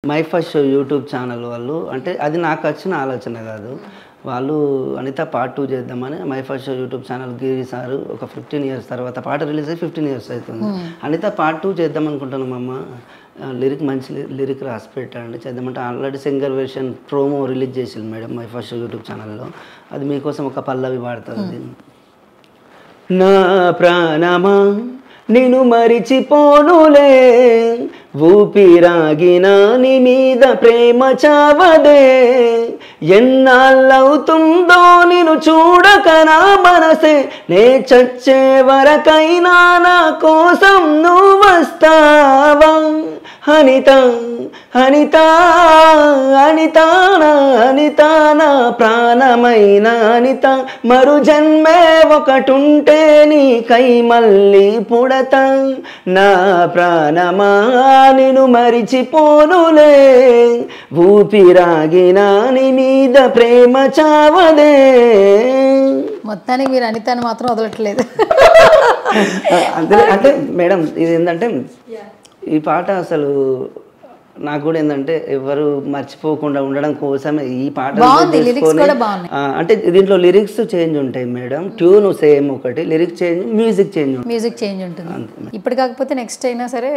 My first show YouTube channel వాళ్ళు, అంటే అది నాకు వచ్చిన ఆలోచన కాదు, వాళ్ళు అనిత పార్ట్ 2 చేద్దామని my first show YouTube channel Giri sir ఒక 15 ఇయర్స్ తర్వాత పాట రిలీజ్ అయ్యి 15 ఇయర్స్ అవుతుంది. అనిత పార్ట్ 2 చేద్దాం అనుకుంటున్నాం అమ్మ, లిరిక్ మంచి లిరిక్ రాసి పెట్టండి చేద్దామంటే already singer version promo release చేసింది madam my first show YouTube ఛానల్లో. అది మీకోసం ఒక పల్లవి పాడుతుంది. నా ప్రాణమా నిన్ను మరిచిపోనులే, ఊపిరాగిన నీ మీద ప్రేమ చావదే, ఎన్నాళ్ళవుతుందో నిన్ను చూడక నా మనసే, నే చచ్చే వరకైనా నా కోసం నువ్వు వస్తావా, అనిత అనిత అనిత నా అనిత నా ప్రాణమైన అనిత, మరు జన్మే ఒకటుంటే నీకై మళ్ళీ పుడతా, నా ప్రాణమా నిన్ను మరిచిపోనులే, ఊపిరాగిన నీ మీద ప్రేమ చావదే. మొత్తానికి మీరు అనితని మాత్రం వదలట్లేదు. అంటే మేడం ఇది ఏంటంటే ఈ పాట అసలు నాకు కూడా ఏంటంటే ఎవరు మర్చిపోకుండా ఉండడం కోసమే ఈ పాట అంటే దీంట్లో లిరిక్స్ చేంజ్ ఉంటాయి మేడం, ట్యూన్ సేమ్ ఒకటి, లిరిక్స్ చేంజ్, మ్యూజిక్ చేంజ్ ఉంటుంది. ఇప్పుడు కాకపోతే నెక్స్ట్ అయినా సరే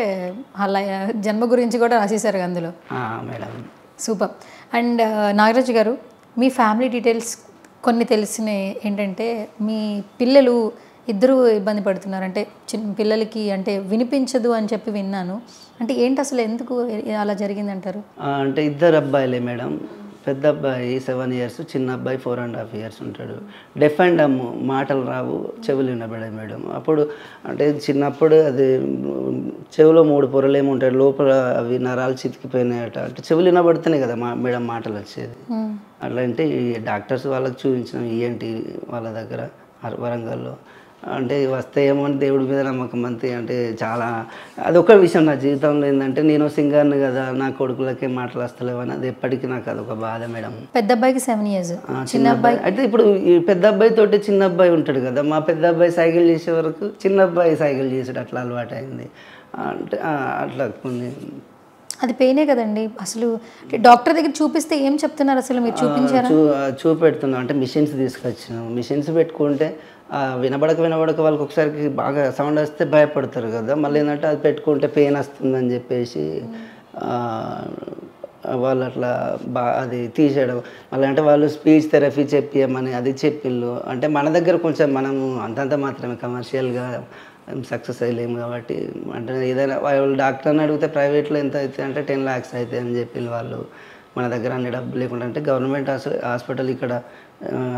అలా జన్మ గురించి కూడా రాసేసారు అందులో మేడం. సూపర్. అండ్ నాగరాజు గారు, మీ ఫ్యామిలీ డీటెయిల్స్ కొన్ని తెలిసినాయి. ఏంటంటే మీ పిల్లలు ఇద్దరు ఇబ్బంది పడుతున్నారు, అంటే చిన్న పిల్లలకి అంటే వినిపించదు అని చెప్పి విన్నాను. అంటే ఏంటి అసలు ఎందుకు అలా జరిగిందంటారు? అంటే ఇద్దరు అబ్బాయిలే మేడం, పెద్ద అబ్బాయి 7 ఇయర్స్, చిన్న అబ్బాయి 4.5 ఇయర్స్ ఉంటాడు. డెఫ్ అండ్ డమ్, మాటలు రావు, చెవులు వినబడాయి మేడం. అప్పుడు అంటే చిన్నప్పుడు అది చెవులో 3 పొరలు ఏమి ఉంటాయి, లోపల అవి నరాలు చితికిపోయినాయట, అంటే చెవులు వినబడితేనే కదా మేడం మాటలు వచ్చేది. అట్లాంటి డాక్టర్స్ వాళ్ళకి చూపించినాం, ఈఎన్టీ వాళ్ళ దగ్గర వరంగల్లో. అంటే వస్తే ఏమో అని దేవుడి మీద నమ్మకం అంతే. అంటే చాలా అదొక విషయం నా జీవితంలో ఏంటంటే, నేను సింగర్ని కదా, నా కొడుకులకే మాటలు వస్తలేవని, అది ఎప్పటికీ నాకు అదొక బాధ మేడం. పెద్ద అబ్బాయికి 7 ఇయర్స్, చిన్న అబ్బాయి అయితే ఇప్పుడు ఈ పెద్ద అబ్బాయి తోటి చిన్న అబ్బాయి ఉంటాడు కదా, మా పెద్ద అబ్బాయి సైకిల్ చేసే వరకు చిన్న అబ్బాయి సైకిల్ చేసాడు, అట్లా అలవాటు అయింది. అంటే అట్లా కొన్ని అది పెయినే కదండి. అసలు డాక్టర్ దగ్గర చూపిస్తే ఏం చెప్తున్నారు అసలు, మీరు చూపించారా? చూపెడుతున్నాం, అంటే మిషన్స్ తీసుకొచ్చినాం, మిషన్స్ పెట్టుకుంటే వినబడక వాళ్ళకి ఒకసారికి బాగా సౌండ్ వస్తే భయపడతారు కదా, మళ్ళీ ఏంటంటే అది పెట్టుకుంటే పెయిన్ వస్తుందని చెప్పేసి వాళ్ళు అట్లా అది తీసేయడం. మళ్ళీ అంటే వాళ్ళు స్పీచ్ థెరపీ చెప్పియమని అది చెప్పిళ్ళు. అంటే మన దగ్గర కొంచెం మనము అంతంత మాత్రమే కమర్షియల్గా సక్సెస్ అయ్యలేము కాబట్టి, అంటే ఏదైనా వాళ్ళు డాక్టర్ని అడిగితే ప్రైవేట్లో ఎంత అవుతాయి అంటే 10 lakhs అవుతాయి అని చెప్పి వాళ్ళు. మన దగ్గర అన్ని డబ్బులు లేకుండా, అంటే గవర్నమెంట్ హాస్పిటల్ ఇక్కడ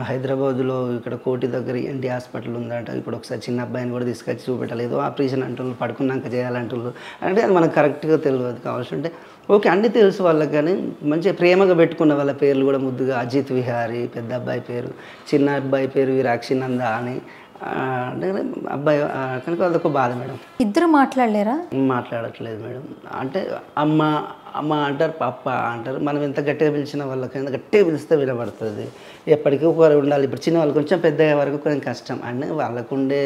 హైదరాబాద్లో ఇక్కడ కోటి దగ్గర ఎన్టీ హాస్పిటల్ ఉందంట. ఇప్పుడు ఒకసారి చిన్న అబ్బాయిని కూడా తీసుకొచ్చి చూపెట్టాలి, ఏదో ఆపరేషన్ అంటున్నారు, పడుకున్నాక చేయాలంటున్నారు. అంటే అది మనకు కరెక్ట్గా తెలియదు. కావాల్సి అంటే ఓకే అన్నీ తెలుసు వాళ్ళకి, కానీ మంచిగా ప్రేమగా పెట్టుకున్న వాళ్ళ పేర్లు కూడా ముద్దుగా అజిత్ విహారీ పెద్ద అబ్బాయి పేరు, చిన్న అబ్బాయి పేరు విరాక్షినంద అని. అంటే అబ్బాయి కనుక అదొక బాధ మేడం. ఇద్దరు మాట్లాడలేరా? మాట్లాడట్లేదు మేడం. అంటే అమ్మ అమ్మ అంటారు, పప్ప అంటారు. మనం ఎంత గట్టిగా పిలిచిన వాళ్ళకి ఎంత గట్టిగా పిలిస్తే వినబడుతుంది. ఎప్పటికీ ఒకరు ఉండాలి. ఇప్పుడు చిన్న వాళ్ళు కొంచెం పెద్ద అయ్యే వరకు కొంచెం కష్టం. అంటే వాళ్ళకుండే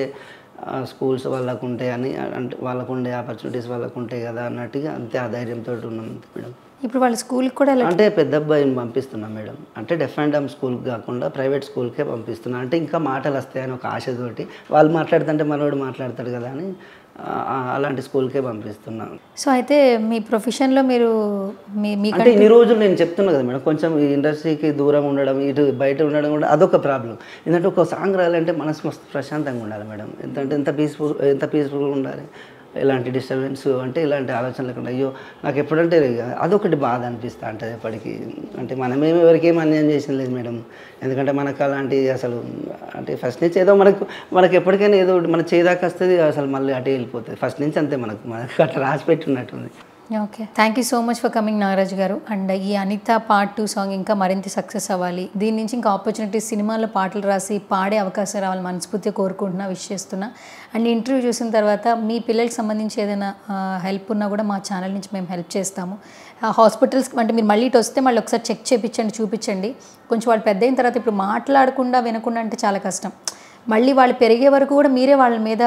స్కూల్స్ వాళ్ళకు ఉంటాయి అని, అంటే వాళ్ళకుండే ఆపర్చునిటీస్ వాళ్ళకు ఉంటాయి కదా అన్నట్టుగా అంతే, ఆ ధైర్యంతో ఉన్నాం మేడం. ఇప్పుడు వాళ్ళ స్కూల్కి కూడా అంటే పెద్ద అబ్బాయిని పంపిస్తున్నాం మేడం. అంటే డెఫ్ అండ్ డమ్ స్కూల్కి కాకుండా ప్రైవేట్ స్కూల్కే పంపిస్తున్నాం. అంటే ఇంకా మాటలు వస్తాయని ఒక ఆశతోటి, వాళ్ళు మాట్లాడుతుంటే మనోడు మాట్లాడతాడు కదా అని అలాంటి స్కూల్కే పంపిస్తున్నాం. సో అయితే మీ ప్రొఫెషన్లో మీరు అంటే ఇన్ని రోజులు నేను చెప్తున్నా కదా మేడం, కొంచెం ఈ ఇండస్ట్రీకి దూరం ఉండడం, ఇటు బయట ఉండడం కూడా అదొక ప్రాబ్లం. ఎందుకంటే ఒక సాంగ్ రాయాలంటే మనసు మస్తు ప్రశాంతంగా ఉండాలి మేడం. ఎంత పీస్ఫుల్గా ఉండాలి, ఎలాంటి డిస్టర్బెన్స్ అంటే ఇలాంటి ఆలోచన లేకుండా. అయ్యో నాకు ఎప్పుడంటే అదొకటి బాధ అనిపిస్తా ఉంటుంది ఎప్పటికీ. అంటే మనమేమి ఎవరికేం అన్యాయం చేసిన లేదు మేడం. ఎందుకంటే మనకు అలాంటి అసలు అంటే ఫస్ట్ నుంచి ఏదో మనకు ఎప్పటికైనా ఏదో మన చేదాకా వస్తుంది, అసలు మళ్ళీ అటే వెళ్ళిపోతుంది ఫస్ట్ నుంచి. అంతే మనకు అట్లా రాసి పెట్టున్నట్టుంది. Okay, thank you so much for coming Nagaraj గారు. అండ్ ఈ అనిత పార్ట్ 2 సాంగ్ ఇంకా మరింత సక్సెస్ అవ్వాలి, దీని నుంచి ఇంకా ఆపర్చునిటీస్, సినిమాల్లో పాటలు రాసి పాడే అవకాశం రావాలి మనస్ఫూర్తిగా కోరుకుంటున్నా, విష్ చేస్తున్నా. అండ్ ఇంటర్వ్యూ చూసిన తర్వాత మీ పిల్లలకి సంబంధించి ఏదైనా హెల్ప్ ఉన్నా కూడా మా ఛానల్ నుంచి మేము హెల్ప్ చేస్తాము. హాస్పిటల్స్ అంటే మీరు మళ్ళీ ఇటు వస్తే మళ్ళీ ఒకసారి చెక్ చేయించండి, చూపించండి. కొంచెం వాళ్ళు పెద్ద అయిన తర్వాత ఇప్పుడు మాట్లాడకుండా వినకుండా అంటే చాలా కష్టం. మళ్ళీ వాళ్ళు పెరిగే వరకు కూడా మీరే వాళ్ళ మీద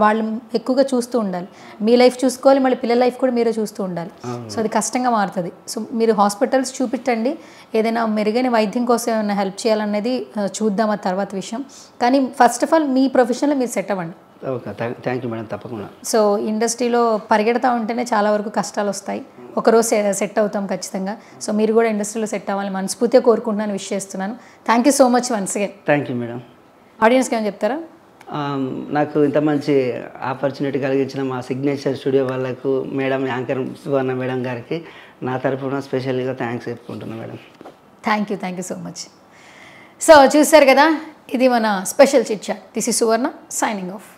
వాళ్ళు ఎక్కువగా చూస్తూ ఉండాలి. మీ లైఫ్ చూసుకోవాలి, మళ్ళీ పిల్లల లైఫ్ కూడా మీరే చూస్తూ ఉండాలి. సో అది కష్టంగా మారుతుంది. సో మీరు హాస్పిటల్స్ చూపించండి, ఏదైనా మెరుగైన వైద్యం కోసం ఏమైనా హెల్ప్ చేయాలనేది చూద్దాం, ఆ తర్వాత విషయం. కానీ ఫస్ట్ ఆఫ్ ఆల్ మీ ప్రొఫెషన్లో మీరు సెట్ అవ్వండి. ఓకే, థ్యాంక్ యూ మేడం, తప్పకుండా. సో ఇండస్ట్రీలో పరిగెడతా ఉంటేనే చాలా వరకు కష్టాలు వస్తాయి, ఒకరోజు సెట్ అవుతాం ఖచ్చితంగా. సో మీరు కూడా ఇండస్ట్రీలో సెట్ అవ్వాలని మనస్ఫూర్తిగా కోరుకుంటున్నాను, విష్ చేస్తున్నాను. Thank you so much once again. Thank you madam. ఆడియన్స్కి ఏమైనా చెప్తారా? నాకు ఇంత మంచి ఆపర్చునిటీ కలిగించిన మా సిగ్నేచర్ స్టూడియో వాళ్ళకు, మేడం యాంకర్ సువర్ణ మేడం గారికి నా తరఫున స్పెషల్గా థ్యాంక్స్ చెప్పుకుంటున్నాను madam. Thank you so much. So చూసారు కదా, ఇది మన special chit chat. This is Suvarna signing of.